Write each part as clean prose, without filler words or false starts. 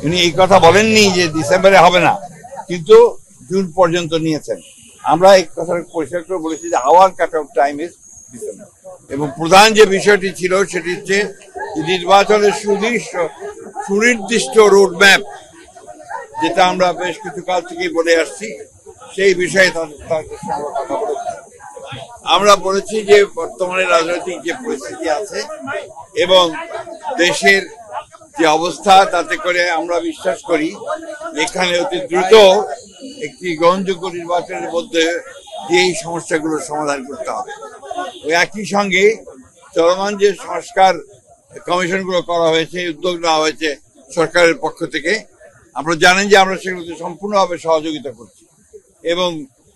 উনি এই কথা বলেননি যে ডিসেম্বরে হবে না, কিন্তু জুন পর্যন্ত নিয়েছেন। আমরা এই কথা পরিষ্কার করে বলেছি যে hour cut off time is December. এবং প্রধান যে বিষয়টি ছিল সেটি হচ্ছে নির্বাচনের সুনির্দিষ্ট রোড ম্যাপ, যেটা আমরা বেশ কিছু কাল থেকেই বলে আসছি, সেই বিষয়ে তাদের সঙ্গে কথা বলেছি। আমরা বলেছি যে বর্তমানে রাজনৈতিক যে পরিস্থিতি আছে এবং দেশের যে অবস্থা, তাতে করে আমরা বিশ্বাস করি এখানে অতি দ্রুত একটি গ্রহণযোগ্য নির্বাচনের মধ্যে এই সমস্যাগুলোর সমাধান করতে হবে। ওই একই সঙ্গে চলমান যে সংস্কার কমিশনগুলো করা হয়েছে, উদ্যোগ নেওয়া হয়েছে সরকারের পক্ষ থেকে, আপনারা জানেন যে আমরা সেগুলোতে সম্পূর্ণভাবে সহযোগিতা করছি। এবং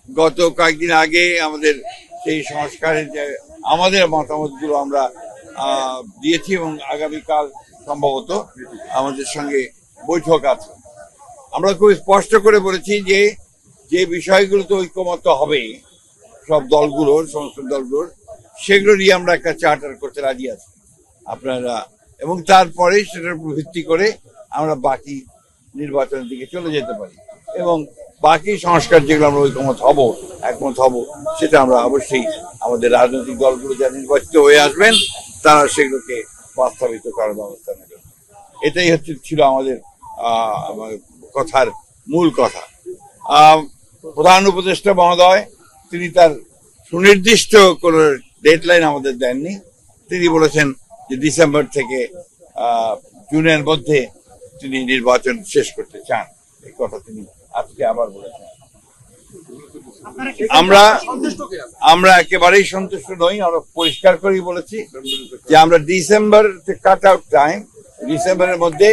গত কয়েকদিন আগে আমাদের সেই সংস্কারের যে আমাদের মতামতগুলো আমরা দিয়েছি এবং আগামীকাল সম্ভবত আমাদের সঙ্গে বৈঠক আছে। আমরা খুব স্পষ্ট করে বলেছি যে যে বিষয়গুলোতে ঐক্যমত্য হবে সব দলগুলোর, সমস্ত দলগুলোর, সেগুলো নিয়ে আমরা একটা চার্টার করতে রাজি আছি আপনারা, এবং তারপরে সেটার উপর ভিত্তি করে আমরা বাকি নির্বাচনের দিকে চলে যেতে পারি। এবং বাকি সংস্কার যেগুলো আমরা একমত হব, সেটা আমরা অবশ্যই আমাদের রাজনৈতিক দলগুলো যা নির্বাচিত হয়ে আসবেন তারা সেগুলোকে বাস্তবায়িত করার ব্যবস্থা নেবেন। এটাই ছিল আমাদের কথার মূল কথা। প্রধান উপদেষ্টা মহোদয় তিনি তার সুনির্দিষ্ট কোনো ডেডলাইন আমাদের দেননি। তিনি বলেছেন যে ডিসেম্বর থেকে জুনের মধ্যে তিনি নির্বাচন শেষ করতে চান। এই কথা তিনি আজকে আবার বলেছেন। আমরা একেবারেই সন্তুষ্ট নই। আমরা পরিষ্কার করেই বলেছি যে আমরা ডিসেম্বর কাট আউট টাইম, ডিসেম্বরের মধ্যে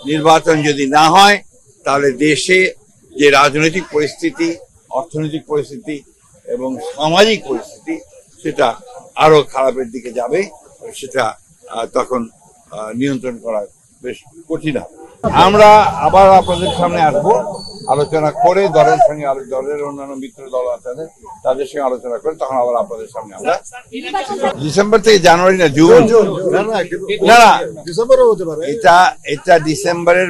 নির্বাচন যদি না হয় তাহলে দেশে যে রাজনৈতিক পরিস্থিতি, অর্থনৈতিক পরিস্থিতি এবং সামাজিক পরিস্থিতি সেটা আরো খারাপের দিকে যাবে। সেটা তখন নিয়ন্ত্রণ করা বেশ কঠিন হবে। আমরা আবার আপনাদের সামনে আসবো, আলোচনা করে দলের সঙ্গে, দলের অন্যান্য মিত্র দল আছে তাদের সঙ্গে আলোচনা করে তখন আবার আপনাদের সামনে আমরা ডিসেম্বর থেকে জানুয়ারি না জুন, না ডিসেম্বরও হতে পারে, এটা ডিসেম্বরের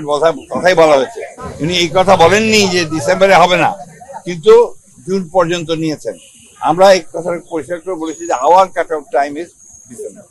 কথাই বলা হয়েছে। উনি এই কথা বলেননি যে ডিসেম্বরে হবে না, কিন্তু জুন পর্যন্ত নিয়েছেন। আমরা এই কথা পরিষ্কার করে বলেছি যে hour cut off time is December.